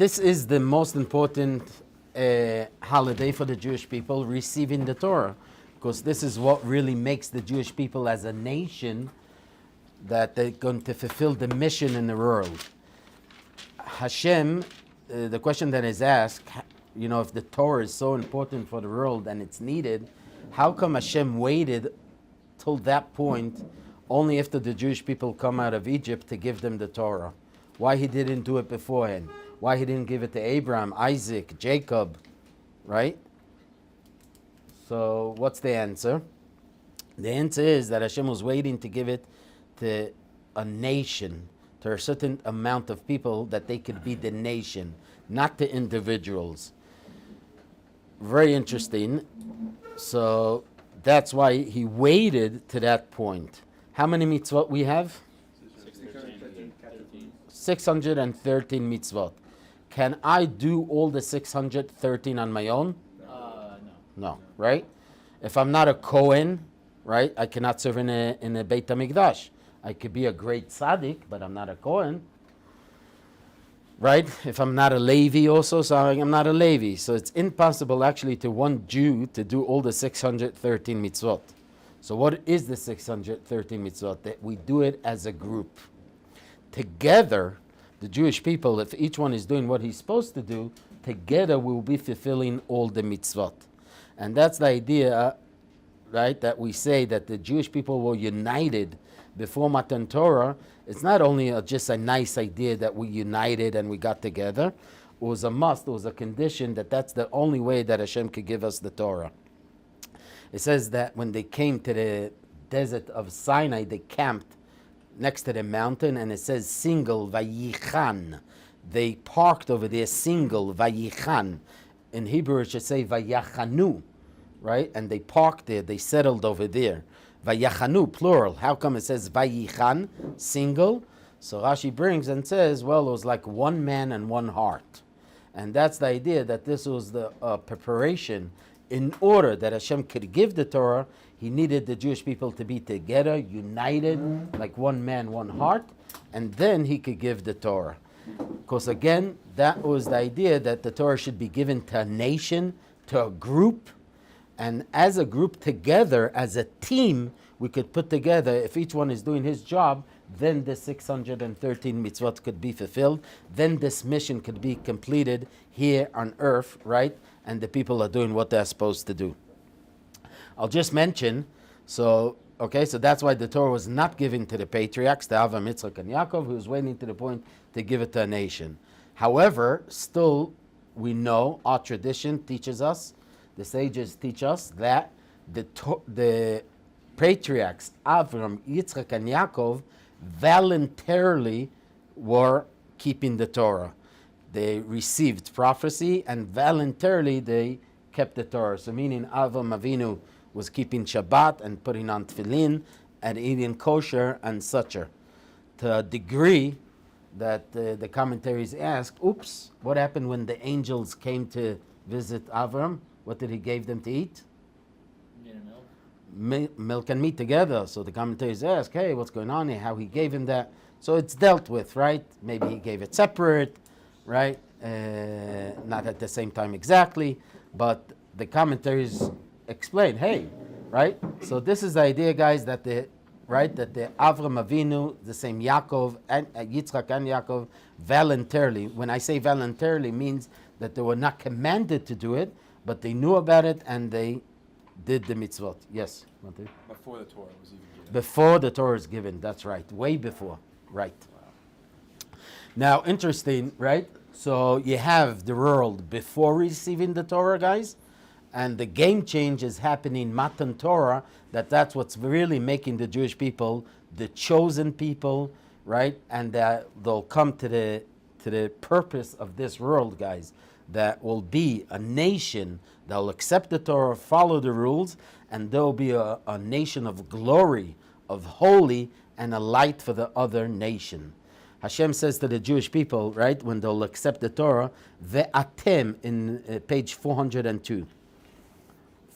this is the most important holiday for the Jewish people, receiving the Torah, because this is what really makes the Jewish people as a nation that they're going to fulfill the mission in the world. Hashem, the question that is asked, if the Torah is so important for the world and it's needed, how come Hashem waited till that point only after the Jewish people come out of Egypt to give them the Torah? Why he didn't do it beforehand? Why he didn't give it to Abraham, Isaac, Jacob, right? So what's the answer? The answer is that Hashem was waiting to give it to a nation, to a certain amount of people that they could be the nation, not the individuals. Very interesting. So that's why he waited to that point. How many mitzvot we have? 613 mitzvot. Can I do all the 613 on my own? No, right? If I'm not a Kohen, right, I cannot serve in a Beit HaMikdash. I could be a great tzaddik, but I'm not a Kohen. Right? If I'm not a Levi also, so I'm not a Levi. So it's impossible actually to one Jew to do all the 613 mitzvot. So what is the 613 mitzvot? That we do it as a group. Together, the Jewish people, if each one is doing what he's supposed to do, together we will be fulfilling all the mitzvot. And that's the idea, right, that we say that the Jewish people were united before Matan Torah. It's not only just a nice idea that we united and we got together. It was a must, it was a condition that that's the only way that Hashem could give us the Torah. It says that when they came to the desert of Sinai, they camped next to the mountain, and it says single, vayichan. They parked over there, single, vayichan. In Hebrew it should say vayachanu, right? And they parked there, they settled over there. Vayachanu, plural. How come it says vayichan, single? So Rashi brings and says, well, it was like one man and one heart. And that's the idea that this was the preparation. In order that Hashem could give the Torah, he needed the Jewish people to be together, united, like one man, one heart, and then he could give the Torah. Because again, that was the idea that the Torah should be given to a nation, to a group, and as a group together, as a team, we could put together, if each one is doing his job, then the 613 mitzvot could be fulfilled, then this mission could be completed here on earth, right? And the people are doing what they're supposed to do. I'll just mention, so that's why the Torah was not given to the patriarchs, to Avraham, Yitzchak, and Yaakov, who was waiting to the point to give it to a nation. However, still, we know, our tradition teaches us, the sages teach us, that the patriarchs, Avraham, Yitzchak, and Yaakov, voluntarily were keeping the Torah. They received prophecy, and voluntarily they kept the Torah. So meaning Avraham Avinu was keeping Shabbat and putting on tefillin and eating kosher and sucher. To a degree that the commentaries ask, what happened when the angels came to visit Avraham? What did he give them to eat? Milk and meat together. So the commentators ask, hey, what's going on here? How he gave him that? So it's dealt with, right? Maybe he gave it separate, right? Not at the same time exactly, but the commentaries explain, hey, right? So this is the idea, guys, that the Avraham Avinu, the same Yaakov and Yitzchak and Yaakov, voluntarily. When I say voluntarily, means that they were not commanded to do it, but they knew about it and they did the mitzvot. Yes, Matthew? Before the Torah was even given. Before the Torah is given, that's right. Way before, right. Wow. Now, interesting, right? So you have the world before receiving the Torah, guys, and the game change is happening Matan Torah, that's what's really making the Jewish people the chosen people, right? And they'll come to the purpose of this world, guys, that will be a nation that will accept the Torah, follow the rules, and there will be a nation of glory, of holy, and a light for the other nation. Hashem says to the Jewish people, right, when they'll accept the Torah, ve'atem, in page 402,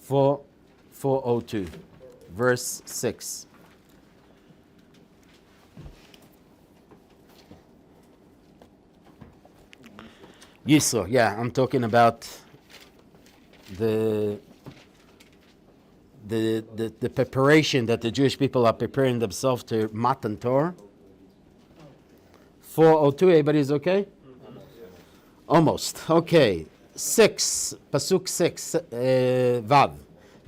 402, verse 6. Yisro, yeah, I'm talking about the preparation that the Jewish people are preparing themselves to Matan Torah. 402, everybody's okay? Almost. Okay. 6, Pasuk 6, Vav.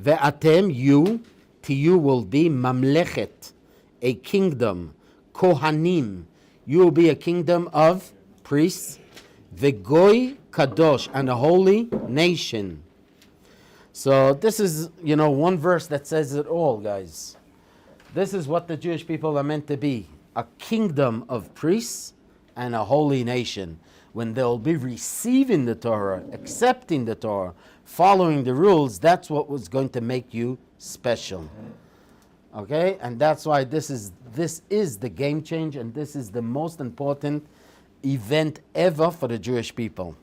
Ve'atem, you will be mamlechet, a kingdom, kohanim. You will be a kingdom of priests. Ve'goy kadosh, and a holy nation. So this is, one verse that says it all, guys. This is what the Jewish people are meant to be. A kingdom of priests and a holy nation. When they'll be receiving the Torah, accepting the Torah, following the rules, that's what was going to make you special. Okay? And that's why this is the game change, and this is the most important event ever for the Jewish people.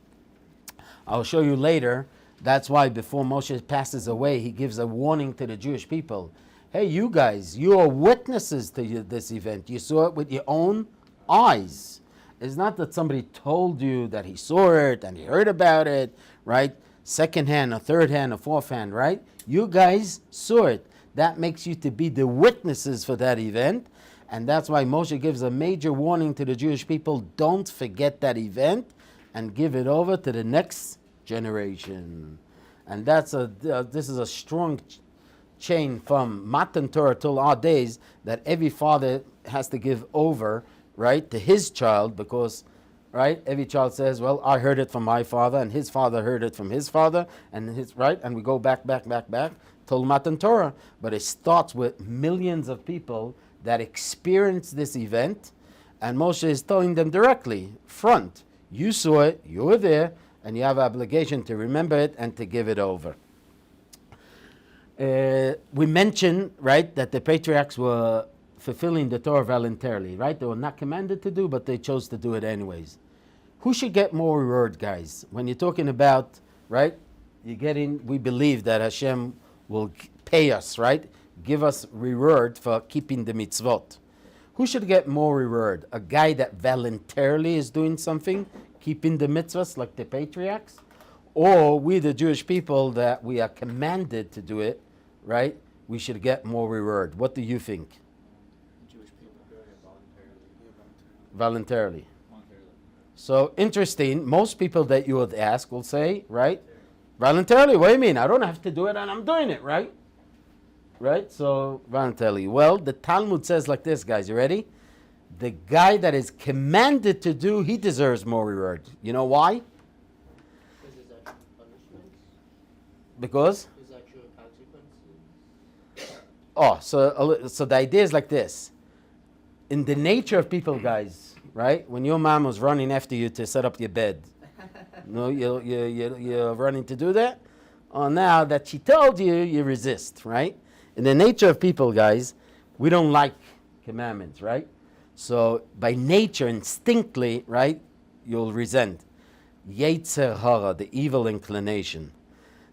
I'll show you later. That's why before Moshe passes away, he gives a warning to the Jewish people. Hey, you guys, you are witnesses to this event. You saw it with your own eyes. It's not that somebody told you that he saw it and he heard about it, right? Second hand or third hand or fourth hand, right? You guys saw it. That makes you to be the witnesses for that event. And that's why Moshe gives a major warning to the Jewish people. Don't forget that event and give it over to the next generation. And this is a strong chain from Matan Torah till our days, that every father has to give over, right, to his child, because, right, every child says, well, I heard it from my father, and his father heard it from his father, and and we go back till Matan Torah. But it starts with millions of people that experience this event, and Moshe is telling them directly, front, you saw it, you were there, and you have an obligation to remember it and to give it over. We mentioned, right, that the patriarchs were fulfilling the Torah voluntarily, right? They were not commanded to do, but they chose to do it anyways. Who should get more reward, guys? When you're talking about, right, we believe that Hashem will pay us, right? Give us reward for keeping the mitzvot. Who should get more reward? A guy that voluntarily is doing something, keeping the mitzvahs like the patriarchs? Or we, the Jewish people, that we are commanded to do it, right? We should get more reward. What do you think? Jewish people doing it Voluntarily. So interesting. Most people that you would ask will say, right? Voluntarily. What do you mean? I don't have to do it and I'm doing it, right? Right? So voluntarily. Well, the Talmud says like this, guys. You ready? The guy that is commanded to do, he deserves more reward. You know why? Because there's actual punishments. Because? There's actual consequences. Oh, so the idea is like this. In the nature of people, guys, right? When your mom was running after you to set up your bed, you're running to do that? Oh, now that she told you, you resist, right? In the nature of people, guys, we don't like commandments, right? So by nature, instinctively, right, you'll resent. Yetzer hara, the evil inclination.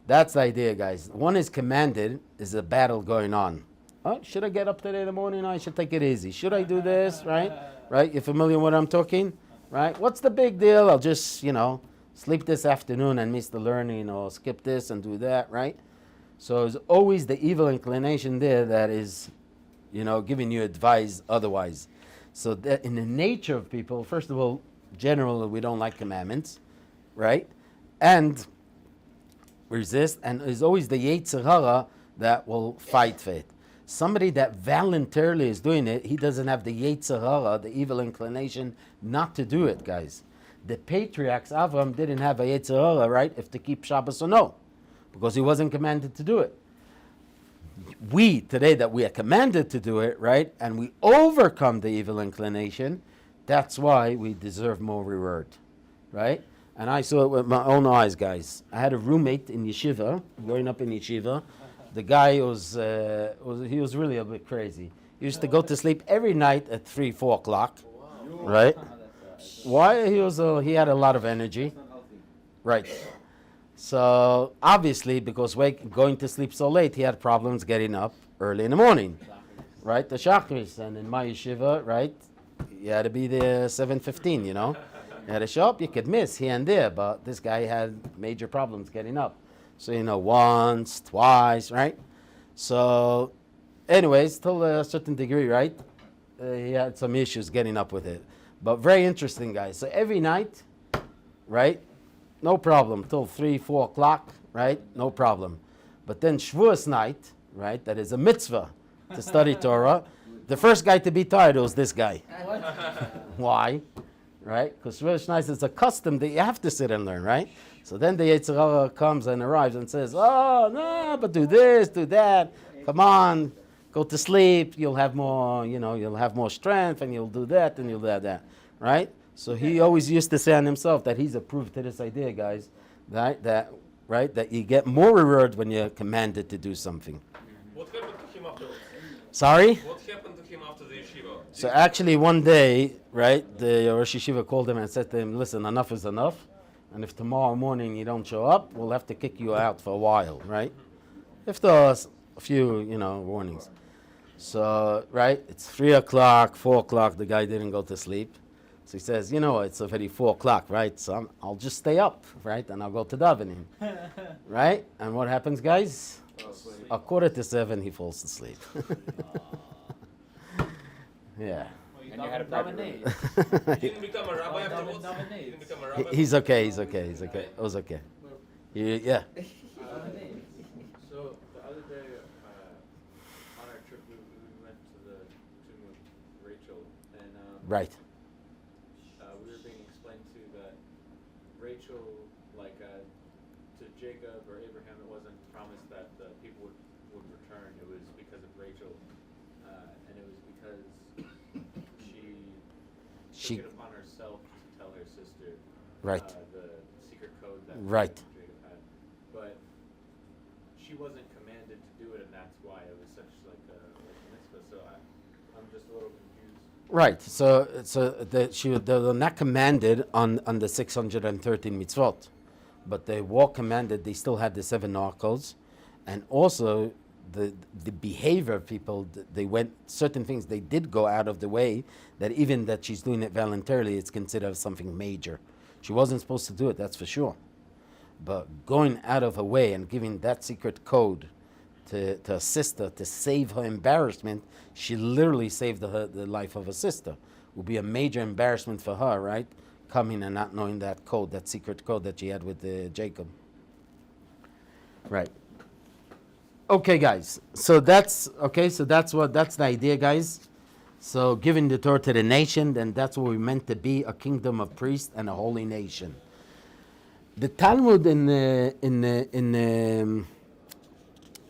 That's the idea, guys. One is commanded, is a battle going on. Oh, should I get up today in the morning? I should take it easy. Should I do this, right? Right? You familiar with what I'm talking? Right? What's the big deal? I'll just, sleep this afternoon and miss the learning, or skip this and do that, right? So there's always the evil inclination there that is, giving you advice otherwise. So that in the nature of people, first of all, generally we don't like commandments, right? And resist, and there's always the Yetzer hara that will fight for it. Somebody that voluntarily is doing it, he doesn't have the Yetzer hara, the evil inclination, not to do it, guys. The patriarchs, Avram, didn't have a Yetzer hara, right, if to keep Shabbos or no, because he wasn't commanded to do it. We, today that we are commanded to do it, right, and we overcome the evil inclination, that's why we deserve more reward, right? And I saw it with my own eyes, guys. I had a roommate in yeshiva, growing up in yeshiva. The guy was really a bit crazy. He used to go to sleep every night at 3, 4 o'clock, right? Why? He had a lot of energy, right? So obviously, because going to sleep so late, he had problems getting up early in the morning, right? The shachris, and in my yeshiva, right, you had to be there 7:15, You had to show up. You could miss here and there, but this guy had major problems getting up. So, once, twice, right? So, anyways, till a certain degree, right? He had some issues getting up with it. But very interesting, guys. So every night, right? No problem. Till 3, 4 o'clock, right? No problem. But then Shavuos night, right? That is a mitzvah to study Torah. The first guy to be tired was this guy. What? Why? Right? Because Shavuos night is a custom that you have to sit and learn, right? So then the Yetzer Hara comes and arrives and says, oh, no, but do this, do that. Come on, go to sleep. You'll have more, you'll have more strength, and you'll do that, and you'll do that, right? So he always used to say on himself that he's a proof to this idea, guys, that you get more reward when you're commanded to do something. What happened to him afterwards? Sorry? What happened to him after the yeshiva? So actually one day, right, the Rosh Yeshiva called him and said to him, listen, enough is enough. And if tomorrow morning you don't show up, we'll have to kick you out for a while, right? If there's a few, warnings. So, right, it's 3 o'clock, 4 o'clock, the guy didn't go to sleep. So he says, it's already 4 o'clock, right? So I'll just stay up, right? And I'll go to davening, right? And what happens, guys? 6:45, he falls asleep. Yeah. And you had a nominate. He didn't become a rabbi afterwards? He didn't become a rabbi? He's okay. It was okay. Yeah. So the other day, on our trip, we went to the tomb of Rachel, and Right. we were being explained to that Rachel, to Jacob or Abraham, it wasn't promised that the people would return. It was because of Rachel, and it was because she took it upon herself to tell her sister Right. the secret code that Right. Jacob had. But she wasn't commanded to do it, and that's why it was such a mitzvah. So I'm just a little confused. Right. So they were not commanded on the 613 mitzvot, but they were commanded. They still had the 7 Noah codes, and also the behavior of people. They went certain things. They did go out of the way. That even that she's doing it voluntarily, it's considered something major. She wasn't supposed to do it. That's for sure. But going out of her way and giving that secret code to a sister to save her embarrassment, she literally saved the life of her sister. It would be a major embarrassment for her, right? Coming and not knowing that code, that secret code that she had with Jacob. Right. Okay, guys. So that's the idea, guys. So giving the Torah to the nation, then that's what we're meant to be, a kingdom of priests and a holy nation. The Talmud in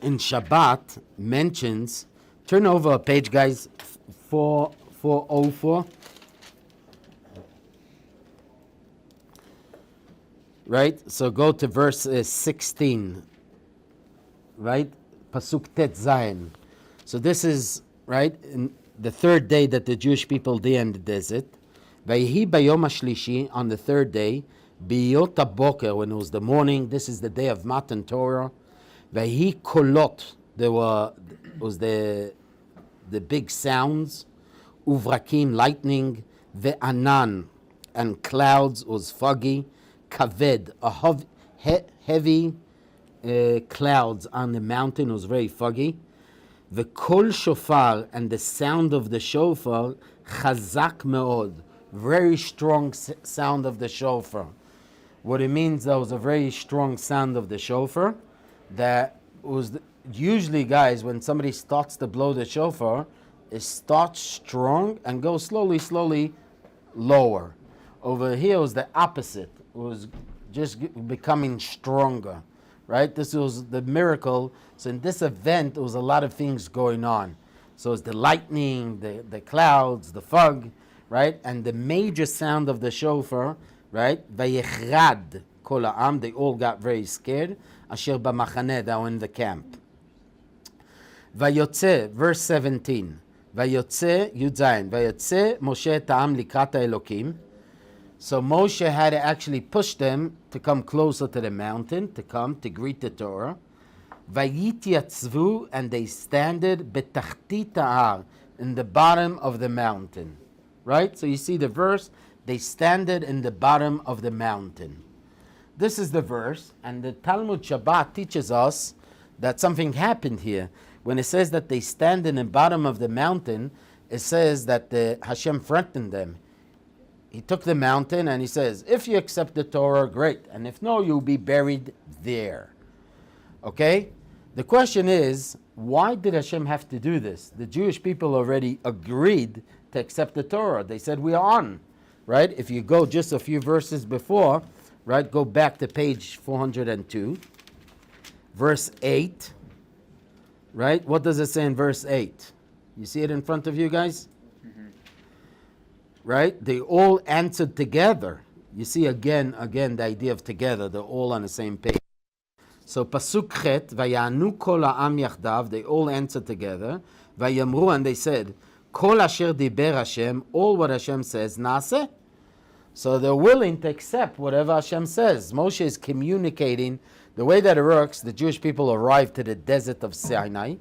Shabbat mentions, turn over a page, guys, 404. Right? So go to verse 16. Right? Pasuk Tet Zayin. So this is, right, in the third day that the Jewish people did in the desert. Vayihi bayom hashlishi, on the third day, biyot haboker, when it was the morning, this is the day of Matan Torah. Vayihi kolot, was the big sounds, uvrakim, lightning, ve'anan, and clouds, was foggy, kaved, heavy clouds on the mountain, was very foggy. The kol shofar, and the sound of the shofar, chazak meod, very strong sound of the shofar. What it means, that was a very strong sound of the shofar. That was usually, guys, when somebody starts to blow the shofar, it starts strong and goes slowly lower. Over here was the opposite. It was just becoming stronger. Right? This was the miracle. So in this event, there was a lot of things going on. So it's the lightning, the clouds, the fog, right? And the major sound of the shofar, right? Vayechrad kol ha'am, they all got very scared. Asher b'machaneh, they were in the camp. Vayotze, verse 17. Vayotze, Yud Zayin. Vayotze Moshe et ha'am likrat ha'elokim. So Moshe had to actually push them to come closer to the mountain, to greet the Torah. Vayityatzvu, and they standed betachtit ha'ar, in the bottom of the mountain. Right? So you see the verse, they standed in the bottom of the mountain. This is the verse, and the Talmud Shabbat teaches us that something happened here. When it says that they stand in the bottom of the mountain, it says that Hashem threatened them. He took the mountain and he says, if you accept the Torah, great. And if no, you'll be buried there. Okay? The question is, why did Hashem have to do this? The Jewish people already agreed to accept the Torah. They said, we are on. Right? If you go just a few verses before, right, go back to page 402, verse 8. Right? What does it say in verse 8? You see it in front of you guys? Right? They all answered together. You see again the idea of together. They're all on the same page. So pasuk chet, vayanu kol ha'am yachdav. They all answered together. Vayamru, and they said, kol asher diber Hashem. All what Hashem says, naaseh. So they're willing to accept whatever Hashem says. Moshe is communicating. The way that it works, the Jewish people arrived to the desert of Sinai,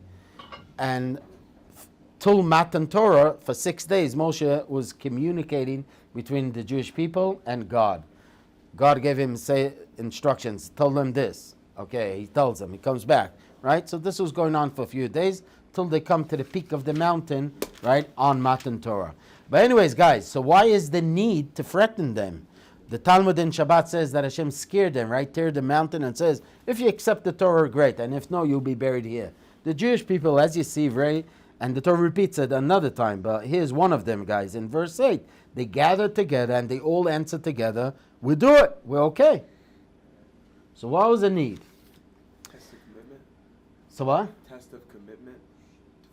and till Matan Torah, for 6 days, Moshe was communicating between the Jewish people and God. God gave him instructions, tell them this. Okay, he tells them, he comes back, right? So this was going on for a few days till they come to the peak of the mountain, right, on Matan Torah. But anyways, guys, so why is the need to threaten them? The Talmud in Shabbat says that Hashem scared them, right? Tear the mountain and says, if you accept the Torah, great. And if no, you'll be buried here. The Jewish people, as you see, right? And the Torah repeats it another time, but here's one of them, guys. In verse 8, they gathered together and they all answered together, we do it, we're okay. So what was the need? Test of commitment. So what? Test of commitment.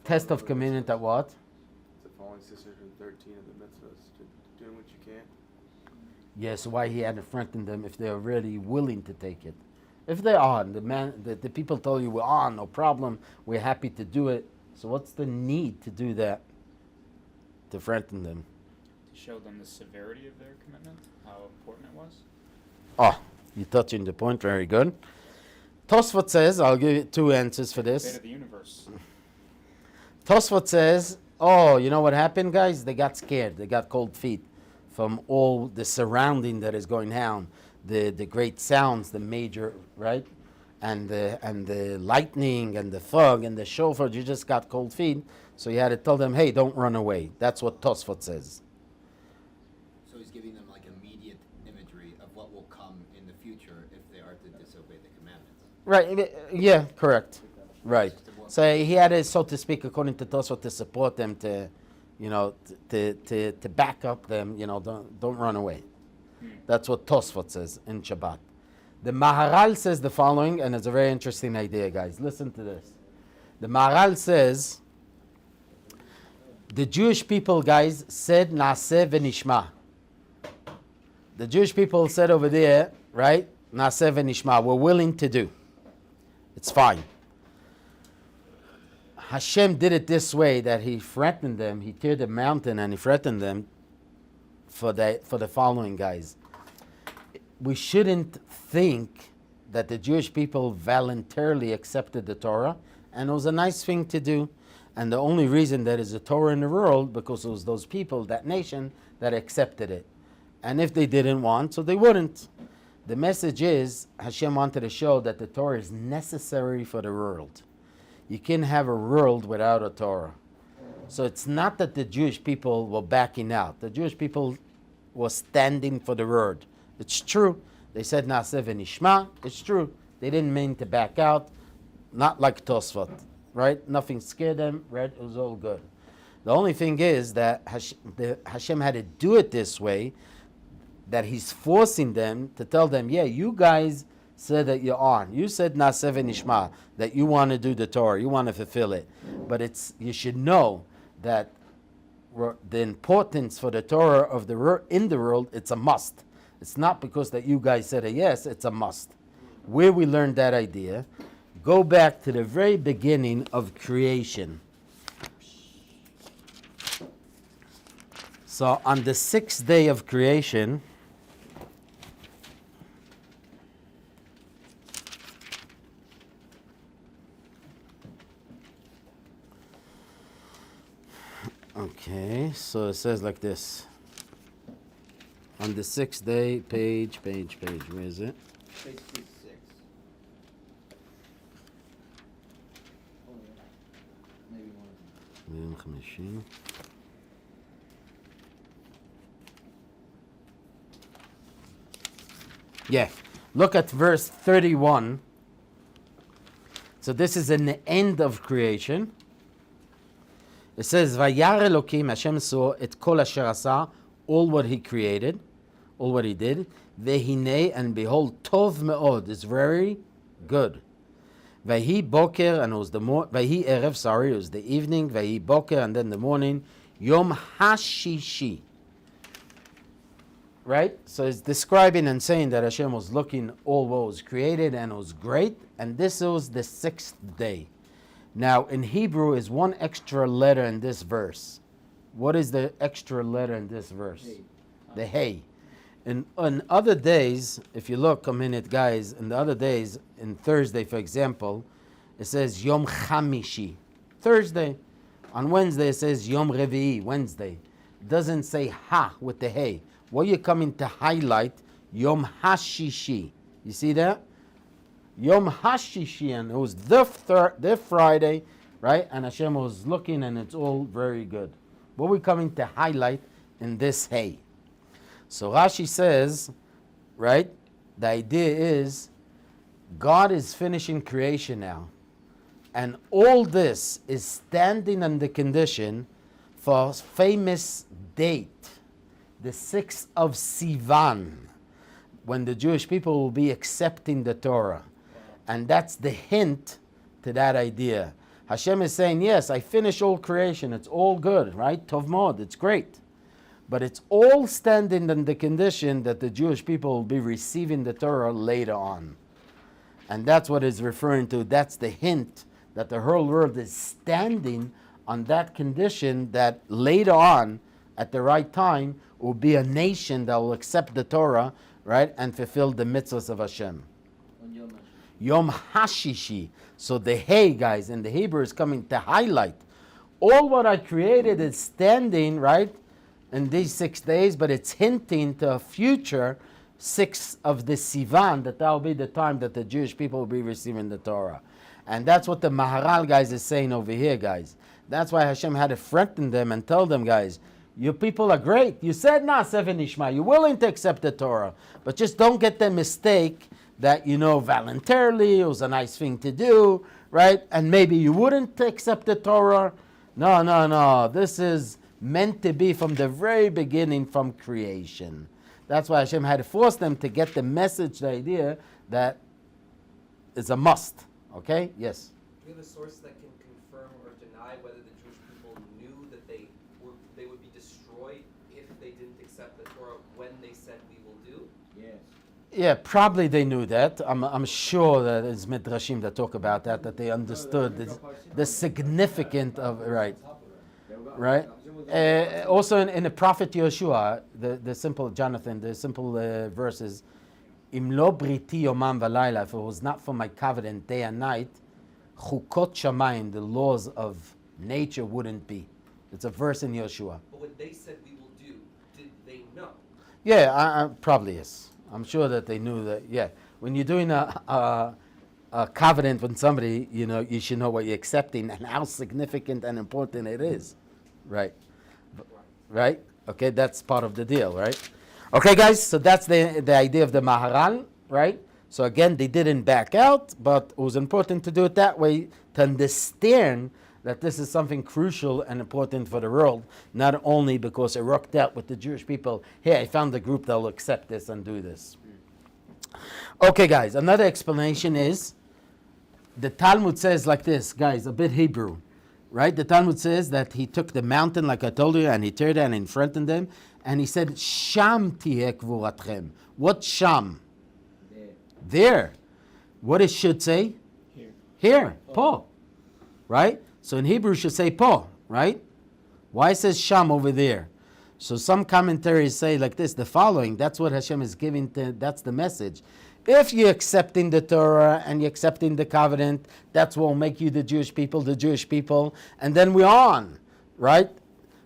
Test of commitment at what? To following 613 of the mitzvahs, to doing what you can. Yes, so why he had to threaten them if they're really willing to take it. If they are, the people tell you, we're on, no problem, we're happy to do it. So what's the need to do that? To threaten them? To show them the severity of their commitment, how important it was. Oh, you're touching the point, very good. Tosfot says, I'll give you two answers for this. Fate of the universe. Tosfot says, oh, you know what happened, guys? They got scared. They got cold feet from all the surrounding that is going down. The great sounds, the major, right? And the lightning and the fog and the shofar, you just got cold feet. So you had to tell them, hey, don't run away. That's what Tosfot says. So he's giving them like immediate imagery of what will come in the future if they are to disobey the commandments. Right, yeah, correct. Right. So he had to, so to speak, according to Tosfot, to support them, to, you know, to back up them, you know, don't run away. That's what Tosfot says in Shabbat. The Maharal says the following, and it's a very interesting idea, guys. Listen to this. The Maharal says, the Jewish people, guys, said Naaseh v'nishma. The Jewish people said over there, right, Naaseh v'nishma, we're willing to do. It's fine. Hashem did it this way, that he threatened them, he teared the mountain and he threatened them for the following, guys. We shouldn't think that the Jewish people voluntarily accepted the Torah, and it was a nice thing to do. And the only reason there is a Torah in the world, because it was those people, that nation, that accepted it. And if they didn't want, so they wouldn't. The message is, Hashem wanted to show that the Torah is necessary for the world. You can't have a world without a Torah. So it's not that the Jewish people were backing out. The Jewish people were standing for the word. It's true. They said Naaseh v'nishma. It's true. They didn't mean to back out. Not like Tosfot, right? Nothing scared them, right? It was all good. The only thing is that Hashem had to do it this way, that he's forcing them to tell them, yeah, you guys said that you're on. You said Naaseh v'nishma, that you want to do the Torah, you want to fulfill it. But you should know that the importance for the Torah of in the world, it's a must. It's not because that you guys said a yes, it's a must. Where we learned that idea, go back to the very beginning of creation. So on the 6th day of creation, okay, so it says like this. on the 6th day, page, where is it? Page 6. Maybe one. Yom Chamishi. Yeah, look at verse 31. So this is in the end of creation. It says, Vayar Elokim, Hashem saw et kol asher asa, all what he created, all what he did. Vehine, and behold, tov me'od, is very good. Vahi boker, and it was the Vahi erev, sorry, it was the evening. Vahi boker, and then the morning. Yom hashishi. Right? So it's describing and saying that Hashem was looking all what was created and it was great. And this was the 6th day. Now, in Hebrew is one extra letter in this verse. What is the extra letter in this verse? Hey. The hey. On other days, if you look a minute, guys, in the other days, in Thursday, for example, it says Yom Chamishi, Thursday. On Wednesday, it says Yom Revi'i, Wednesday. It doesn't say ha with the hey. What you're coming to highlight, Yom Hashishi. You see that? Yom Hashishi, and it was the Friday, right? And Hashem was looking, and it's all very good. What we're coming to highlight in this hay. So Rashi says, right? The idea is God is finishing creation now, and all this is standing on the condition for a famous date, the 6th of Sivan, when the Jewish people will be accepting the Torah. And that's the hint to that idea. Hashem is saying, yes, I finish all creation. It's all good, right? Tov mod, it's great. But it's all standing on the condition that the Jewish people will be receiving the Torah later on. And that's what it's referring to. That's the hint that the whole world is standing on that condition that later on, at the right time, will be a nation that will accept the Torah, right, and fulfill the mitzvahs of Hashem. Yom Hashishi. So the hey, guys, in the Hebrew is coming to highlight all what I created is standing, right, in these 6 days, but it's hinting to a future 6 of the Sivan, that will be the time that the Jewish people will be receiving the Torah. And that's what the Maharal, guys, is saying over here, guys. That's why Hashem had to threaten them and tell them, guys, you people are great. You said, Seven Ishma, you're willing to accept the Torah, but just don't get the mistake that, voluntarily, it was a nice thing to do, right? And maybe you wouldn't accept the Torah. No. This is meant to be from the very beginning, from creation. That's why Hashem had to force them to get the message, the idea that it's a must. Okay? Yes? Do you have a source that can confirm or deny whether the Jewish people knew that they would be destroyed if they didn't accept the Torah when they said we will do? Yes. Yeah, probably they knew that. I'm sure that it's Midrashim that talk about that they understood the significance of, right. Also in the prophet Yeshua, the simple, Jonathan, the simple verses, Im lo briti yomam v'layla, if it was not for my covenant day and night, chukot shamayim, the laws of nature wouldn't be. It's a verse in Yeshua. But what they said we will do, did they know? Yeah, I probably yes. I'm sure that they knew that. Yeah, when you're doing a covenant with somebody, you should know what you're accepting and how significant and important it is. Right. Right? Okay, that's part of the deal, right? Okay, guys, so that's the idea of the Maharal, right? So again, they didn't back out, but it was important to do it that way to understand that this is something crucial and important for the world, not only because it worked out with the Jewish people. Hey, I found a group that will accept this and do this. Okay, guys, another explanation is the Talmud says like this, guys, a bit Hebrew. Right? The Talmud says that he took the mountain, like I told you, and he turned down in front of them, and he said, Sham tiheh kvuratchem. What Sham? There. What it should say? Here. Po. Right? So in Hebrew it should say Po. Right? Why it says Sham over there? So some commentaries say like this, the following, that's what Hashem is giving, that's the message. If you're accepting the Torah and you're accepting the covenant, that's what will make you the Jewish people, and then we're on, right?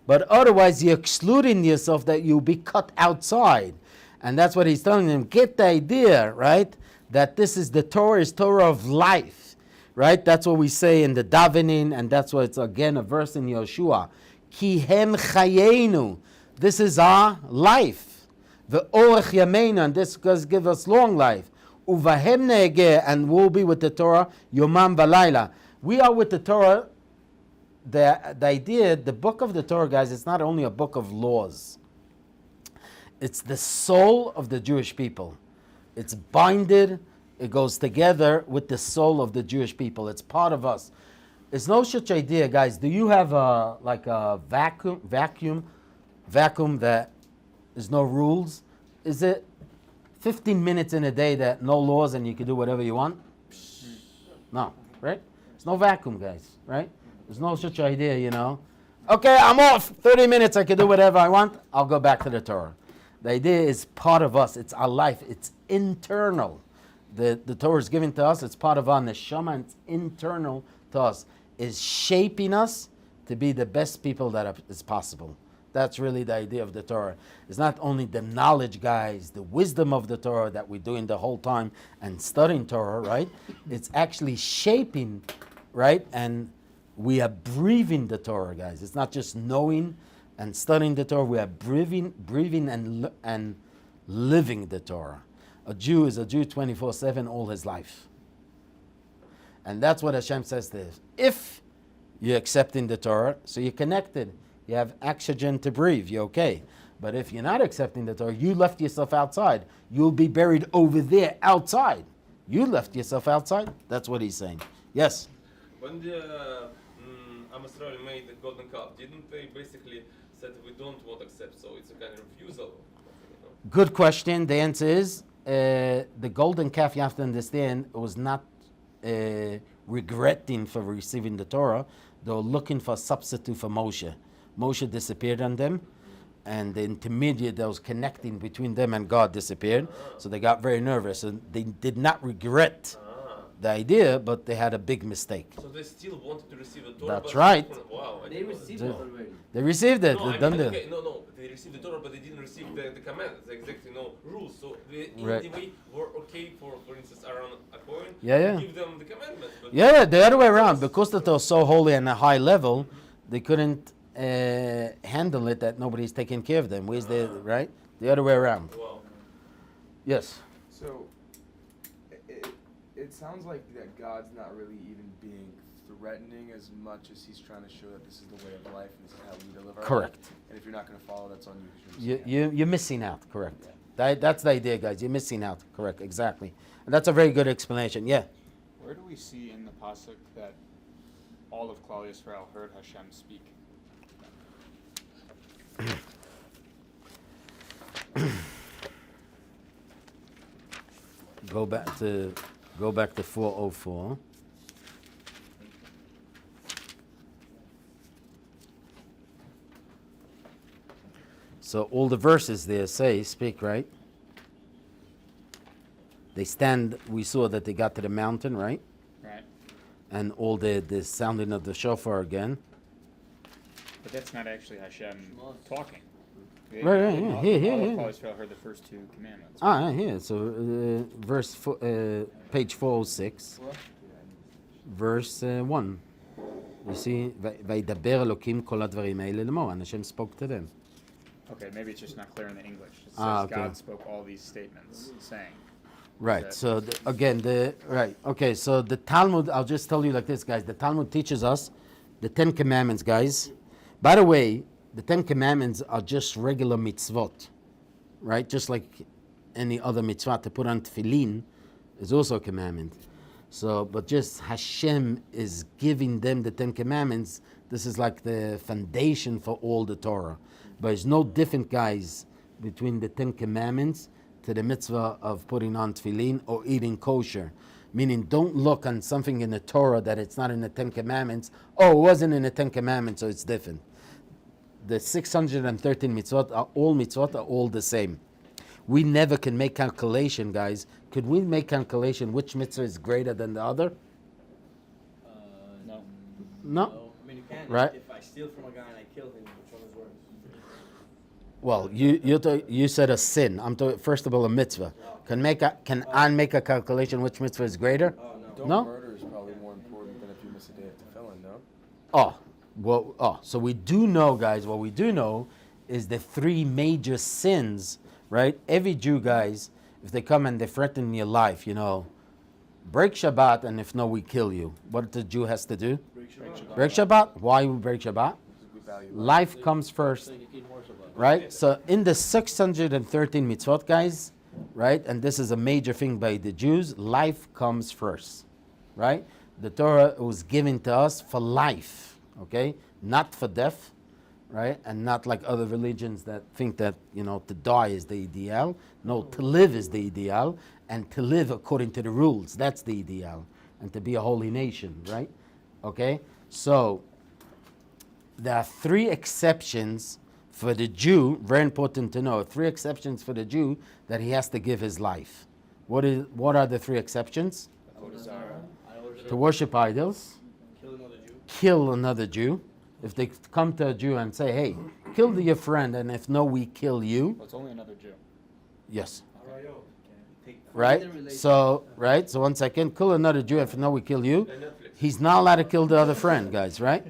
But otherwise, you're excluding yourself that you'll be cut outside. And that's what he's telling them. Get the idea, right? That this is the Torah, is Torah of life, right? That's what we say in the davening, and that's what it's again a verse in Yoshua. Ki hem chayenu. This is our life. The orech yameinu, and this does give us long life. Uvahem ne'egeh, and we'll be with the Torah yomam v'layla. We are with the Torah. The idea, the book of the Torah, guys, it's not only a book of laws. It's the soul of the Jewish people. It's binded. It goes together with the soul of the Jewish people. It's part of us. It's no such idea, guys. Do you have a vacuum that is no rules? Is it 15 minutes in a day that no laws and you can do whatever you want? No, right? There's no vacuum, guys, right? There's no such idea, you know. Okay, I'm off. 30 minutes, I can do whatever I want. I'll go back to the Torah. The idea is part of us. It's our life. It's internal. The Torah is given to us. It's part of our neshama, and it's internal to us. It's shaping us to be the best people that is possible. That's really the idea of the Torah. It's not only the knowledge, guys, the wisdom of the Torah that we're doing the whole time and studying Torah, right? It's actually shaping, right? And we are breathing the Torah, guys. It's not just knowing and studying the Torah. We are breathing and living the Torah. A Jew is a Jew 24/7 all his life. And that's what Hashem says to us. If you're accepting the Torah, so you're connected. You have oxygen to breathe. You're okay. But if you're not accepting the Torah, you left yourself outside. You'll be buried over there outside. You left yourself outside. That's what he's saying. Yes? When the Am Yisrael made the golden calf, didn't they basically said we don't want to accept, so it's a kind of refusal? You know? Good question. The answer is the golden calf, you have to understand, was not regretting for receiving the Torah. They were looking for a substitute for Moshe. Moshe disappeared on them, and the intermediate that was connecting between them and God disappeared. So they got very nervous, and they did not regret the idea, but they had a big mistake. So they still wanted to receive the Torah. That's right. Wow. They received it already. They received it. No, They I done mean, it. okay, no, they received the Torah, but they didn't receive the command, the exact, rules. So they, in Right. the way, were okay for instance, Aaron a Kohen, Yeah. give them the commandments. But Yeah, the other way around. Because that they were so holy and a high level, they couldn't handle it that nobody's taking care of them. Where's the right? The other way around. Wow. Yes. So, it sounds like that God's not really even being threatening as much as he's trying to show that this is the way of life and this is how we deliver our Correct. life. And if you're not going to follow, that's on you. 'Cause you're missing out. You're missing out. Correct. That's the idea, guys. You're missing out. Correct. Exactly. And that's a very good explanation. Yeah. Where do we see in the pasuk that all of Klal Yisrael heard Hashem speak? Go back to 404. So all the verses there speak, right? They stand, we saw that they got to the mountain, right? Right. And all the sounding of the shofar again. But that's not actually Hashem talking. Right, yeah. Here. All of Klal Yisrael heard the first two commandments. Here. So page 406, verse 1. You see, וידבר אלוקים כל הדברים האלה לאמור, and Hashem spoke to them. Okay, maybe it's just not clear in the English. It says Okay. God spoke all these statements, saying. Right. That- So Okay. So the Talmud, I'll just tell you like this, guys. The Talmud teaches us the 10 Commandments, guys. By the way, the 10 Commandments are just regular mitzvot, right? Just like any other mitzvah. To put on tefillin is also a commandment. So, but just Hashem is giving them the 10 Commandments. This is like the foundation for all the Torah. But it's no different, guys, between the 10 Commandments to the mitzvah of putting on tefillin or eating kosher. Meaning, don't look on something in the Torah that it's not in the 10 Commandments. Oh, it wasn't in the 10 Commandments, so it's different. The 613 mitzvot are all the same. We never can make calculation, guys. Could we make calculation which mitzvah is greater than the other? No. No. I mean, you can. Right. If I steal from a guy and I kill him, which one is worse? Well, you said a sin. I'm talking first of all a mitzvah. Can I make a calculation which mitzvah is greater? Don't No? murder is probably more important than if you miss a day of tefillin, no? So we do know, guys, what we do know is the three major sins, right? Every Jew, guys, if they come and they threaten your life, break Shabbat, and if no, we kill you. What the Jew has to do? Break Shabbat. Why we break Shabbat? We value Life comes first, right? So in the 613 mitzvot, guys, right? And this is a major thing by the Jews. Life comes first, right? The Torah was given to us for life, okay? Not for death, right? And not like other religions that think that, to die is the ideal. No, to live is the ideal. And to live according to the rules, that's the ideal. And to be a holy nation, right? Okay? So, there are three exceptions for the Jew, very important to know, three exceptions for the Jew that he has to give his life. What are the three exceptions? To worship idols, kill another Jew. If they come to a Jew and say, hey, kill your friend, and if no, we kill you. Well, it's only another Jew. Yes. Right? So 1 second, kill another Jew, if no, we kill you. He's not allowed to kill the other friend, guys, right?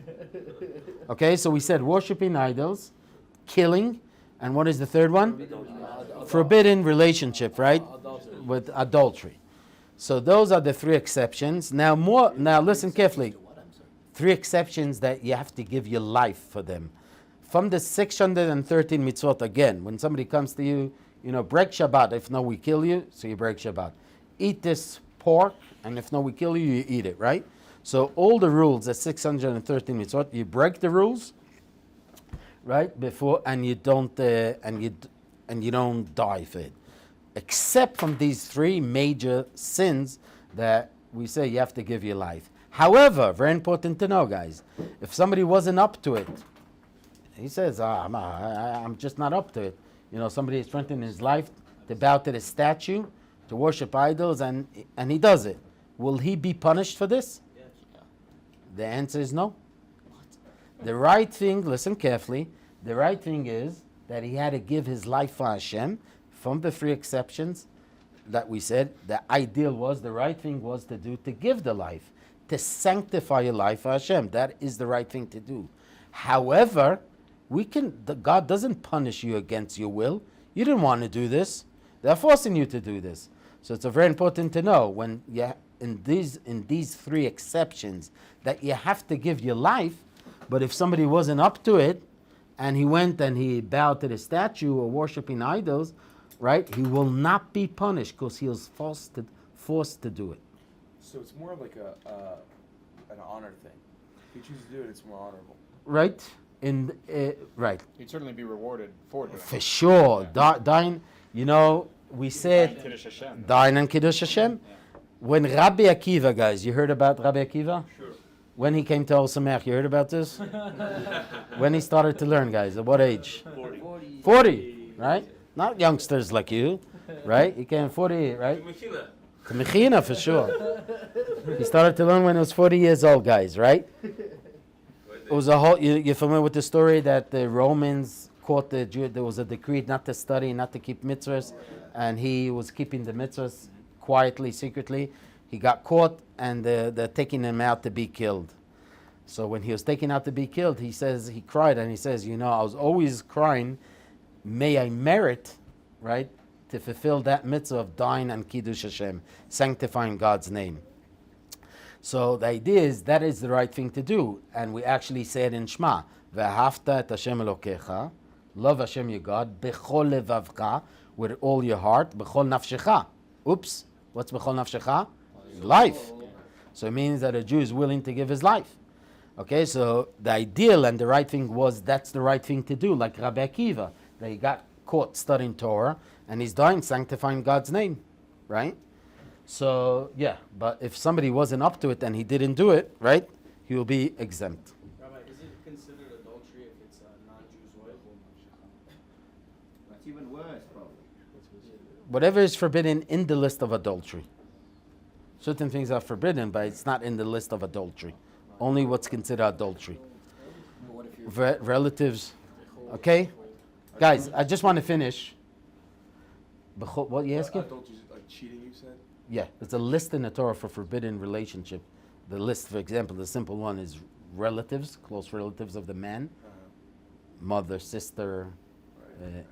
Okay, so we said worshiping idols, killing, and what is the third one? Forbidden relationship, right? With adultery. So those are the three exceptions. Now listen carefully. Three exceptions that you have to give your life for them. From the 613 mitzvot, again, when somebody comes to you, break Shabbat. If no, we kill you, so you break Shabbat. Eat this pork, and if no, we kill you, you eat it, right? So all the rules, the 613 mitzvot, you break the rules, right? Before, and you don't, and you don't die for it, except from these three major sins that we say you have to give your life. However, very important to know, guys, if somebody wasn't up to it, he says, I'm just not up to it. Somebody is threatening his life to bow to the statue, to worship idols, and he does it. Will he be punished for this? Yes. The answer is no. The right thing, listen carefully, the right thing is that he had to give his life for Hashem. From the three exceptions that we said, the ideal was, the right thing was to do, to give the life, to sanctify your life for Hashem. That is the right thing to do. However, God doesn't punish you against your will. You didn't want to do this. They're forcing you to do this. So it's very important to know when in these three exceptions that you have to give your life, but if somebody wasn't up to it and he went and he bowed to the statue or worshiping idols, right, he will not be punished because he was forced to do it. So it's more like an honor thing. If you choose to do it, it's more honorable. Right? Right. He'd certainly be rewarded for doing it. For sure. Yeah. Dying, we said Kiddush Hashem. dying and Kiddush Hashem. Yeah. When Rabbi Akiva, guys, you heard about Rabbi Akiva? Sure. When he came to Ohr Somayach, you heard about this? When he started to learn, guys, at what age? 40, right? Not youngsters like you, right? He came 40, right? To Mechina, for sure. He started to learn when he was 40 years old, guys, right? It was a whole. You're familiar with the story that the Romans caught the Jew. There was a decree not to study, not to keep mitzvahs, and he was keeping the mitzvahs quietly, secretly. He got caught, and they're taking him out to be killed. So when he was taken out to be killed, he cried, and he says, I was always crying, may I merit, right, to fulfill that mitzvah of dying and Kiddush Hashem, sanctifying God's name. So the idea is that is the right thing to do. And we actually say it in Shema. Ve'ahavta et Hashem Elokecha. Love Hashem your God. Bechol levavcha. With all your heart. Bechol nafshecha. Oops. What's bechol nafshecha? Life. So it means that a Jew is willing to give his life. Okay, so the ideal and the right thing was that's the right thing to do. Like Rabbi Akiva. That he got caught studying Torah. And he's dying sanctifying God's name. Right? So, but if somebody wasn't up to it and he didn't do it, right, he will be exempt. Rabbi, is it considered adultery if it's a non-Jew's wife? That's even worse, probably. Whatever is forbidden in the list of adultery. Certain things are forbidden, but it's not in the list of adultery. Only what's considered adultery. But what if you're Relatives, okay? Guys, I just want to finish. What you asking? Adultery, like cheating, you said? Yeah, it's a list in the Torah for forbidden relationship. The list, for example, the simple one is relatives, close relatives of the man, mother, sister,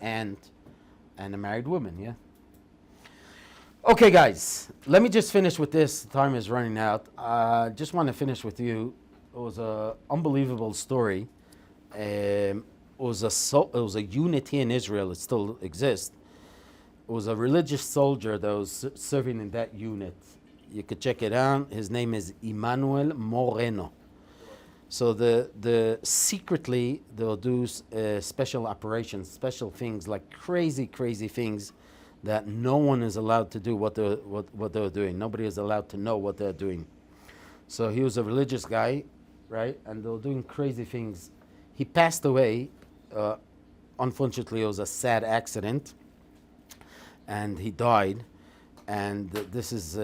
aunt, and a married woman, yeah? Okay, guys, let me just finish with this. Time is running out. I just want to finish with you. It was an unbelievable story. It was a unit here in Israel. It still exists. It was a religious soldier that was serving in that unit. You could check it out. His name is Emmanuel Moreno. So the secretly they'll do special operations, special things, like crazy things that no one is allowed to do what they're doing. Nobody is allowed to know what they're doing. So he was a religious guy, right? And they were doing crazy things. He passed away. Unfortunately, it was a sad accident, and he died. And this is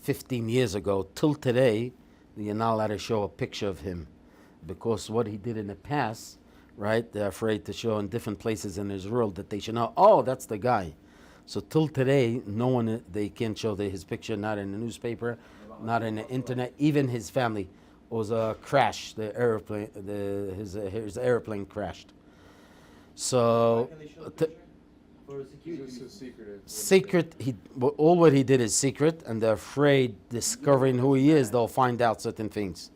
15 years ago. Till today, you're not allowed to show a picture of him, because what he did in the past, right? They're afraid to show in different places in Israel that they should know, oh, that's the guy. So till today, no one, they can't show his picture, not in the newspaper, not in the internet, even his family. It was a crash, the airplane, his airplane crashed. So, For security. It's just secretive. secret, all what he did is secret, and they're afraid discovering who he is, they'll find out certain things.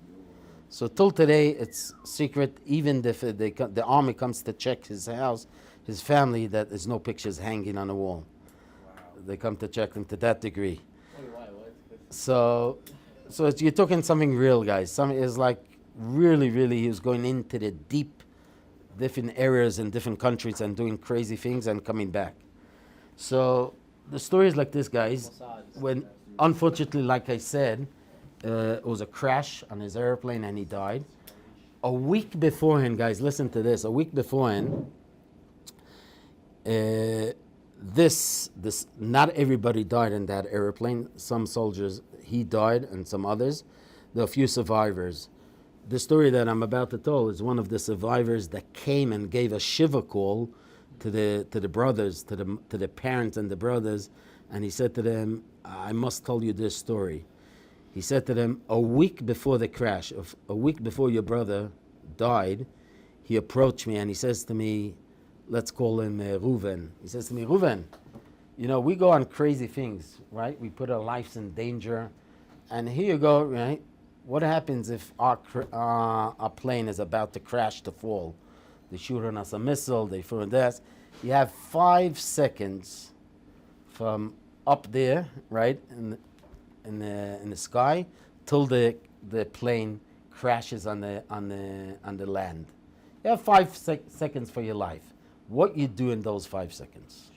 So till today, it's secret. Even if the army comes to check his house, his family, that there's no pictures hanging on the wall. They come to check him to that degree. So you're talking something real, guys. Something is like really, he was going into the deep, different areas in different countries and doing crazy things and coming back. So the story is like this, guys. When, unfortunately, like I said, it was a crash on his airplane and he died. A week beforehand, guys, listen to this. A week beforehand, this not everybody died in that airplane. Some soldiers, he died, and some others. There are a few survivors. The story that I'm about to tell is one of the survivors that came and gave a shiva call to the brothers, to the parents and the brothers, and he said to them, I must tell you this story. He said to them, a week before the crash, a week before your brother died, he approached me and he says to me, let's call him Reuven. He says to me, Reuven, you know, we go on crazy things, right? We put our lives in danger. And here you go, right? What happens if our plane is about to crash, to fall? They shoot on us a missile, they throw in this. You have 5 seconds from up there, right, in the sky, till the plane crashes on the land. You have 5 seconds for your life. What you do in those 5 seconds?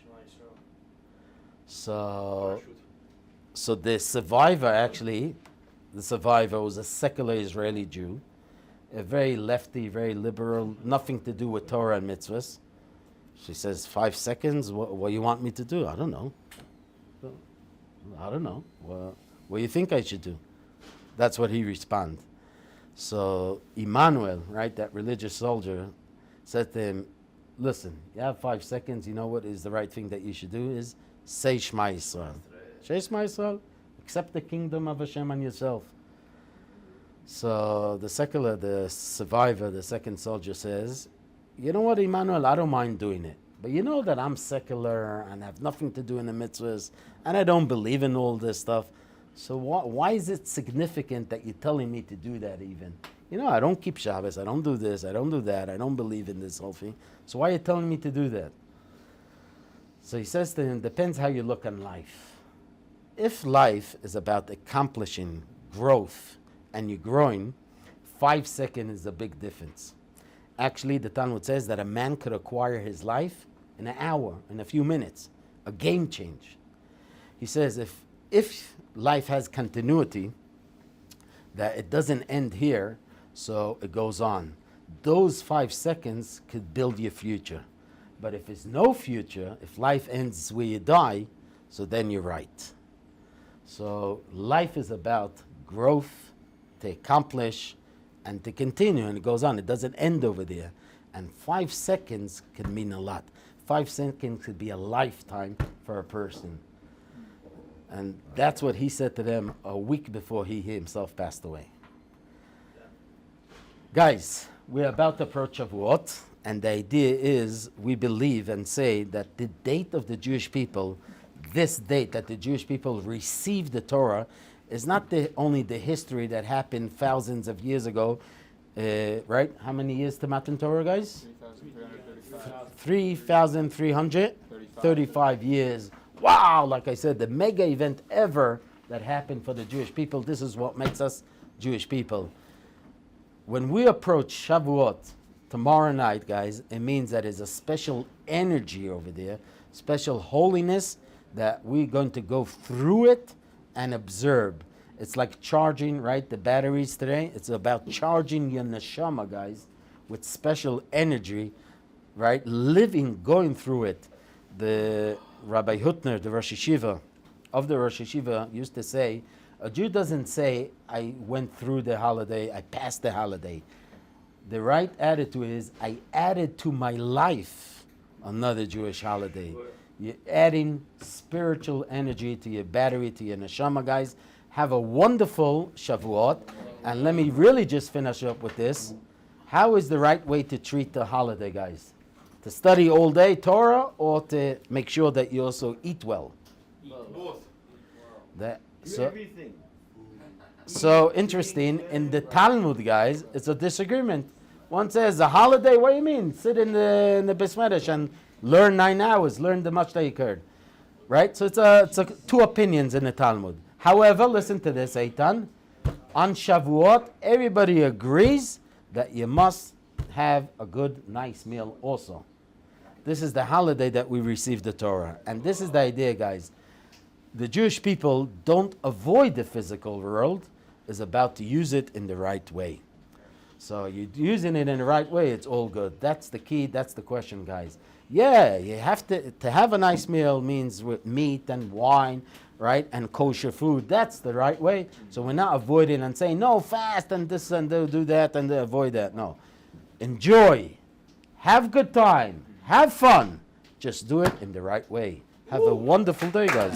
So the survivor was a secular Israeli Jew, a very lefty, very liberal, nothing to do with Torah and mitzvahs. She says, 5 seconds? What do you want me to do? I don't know. Well, what do you think I should do? That's what he responded. So Emmanuel, right, that religious soldier, said to him, listen, you have 5 seconds. You know what is the right thing that you should do is say Shema Yisrael. Shema Yisrael, accept the kingdom of Hashem on yourself. So the survivor, the second soldier says, you know what, Emmanuel, I don't mind doing it. But you know that I'm secular and have nothing to do in the mitzvahs, and I don't believe in all this stuff. So why is it significant that you're telling me to do that even? You know, I don't keep Shavous, I don't do this, I don't do that, I don't believe in this whole thing. So why are you telling me to do that? So he says to him, depends how you look on life. If life is about accomplishing growth and you're growing, 5 seconds is a big difference. Actually, the Talmud says that a man could acquire his life in an hour, in a few minutes, a game change. He says if life has continuity, that it doesn't end here, so it goes on. Those 5 seconds could build your future. But if it's no future, if life ends where you die, so then you're right. So life is about growth, to accomplish, and to continue, and it goes on. It doesn't end over there. And 5 seconds can mean a lot. 5 seconds could be a lifetime for a person. And that's what he said to them a week before he himself passed away. Guys, we're about to approach Shavuot, and the idea is we believe and say that the date of the Jewish people, this date that the Jewish people received the Torah, is not only the history that happened thousands of years ago, right? How many years to Matan Torah, guys? 3,335 years. Wow, like I said, the mega event ever that happened for the Jewish people. This is what makes us Jewish people. When we approach Shavuot tomorrow night, guys, it means that there's a special energy over there, special holiness that we're going to go through it and observe. It's like charging, right, the batteries today. It's about charging your neshama, guys, with special energy, right, living, going through it. The Rabbi Hutner, the Rosh Yeshiva of the Rosh Yeshiva, used to say, a Jew doesn't say, I went through the holiday, I passed the holiday. The right attitude is, I added to my life another Jewish holiday. You're adding spiritual energy to your battery, to your neshama, guys. Have a wonderful Shavuot. And let me really just finish up with this. How is the right way to treat the holiday, guys? To study all day Torah, or to make sure that you also eat well? Both. So interesting, in the Talmud, guys, it's a disagreement. One says, a holiday, what do you mean? Sit in the Beis Medrash and learn 9 hours, learn the much that you heard. Right? So it's two opinions in the Talmud. However, listen to this, Eitan. On Shavuot, everybody agrees that you must have a good, nice meal also. This is the holiday that we receive the Torah. And this is the idea, guys. The Jewish people don't avoid the physical world, is about to use it in the right way. So you're using it in the right way, it's all good. That's the key, that's the question, guys. Yeah, you have to have a nice meal means with meat and wine, right, and kosher food. That's the right way. So we're not avoiding and saying, no, fast and this and do that and avoid that. No. Enjoy. Have good time. Have fun. Just do it in the right way. Have a wonderful day, guys.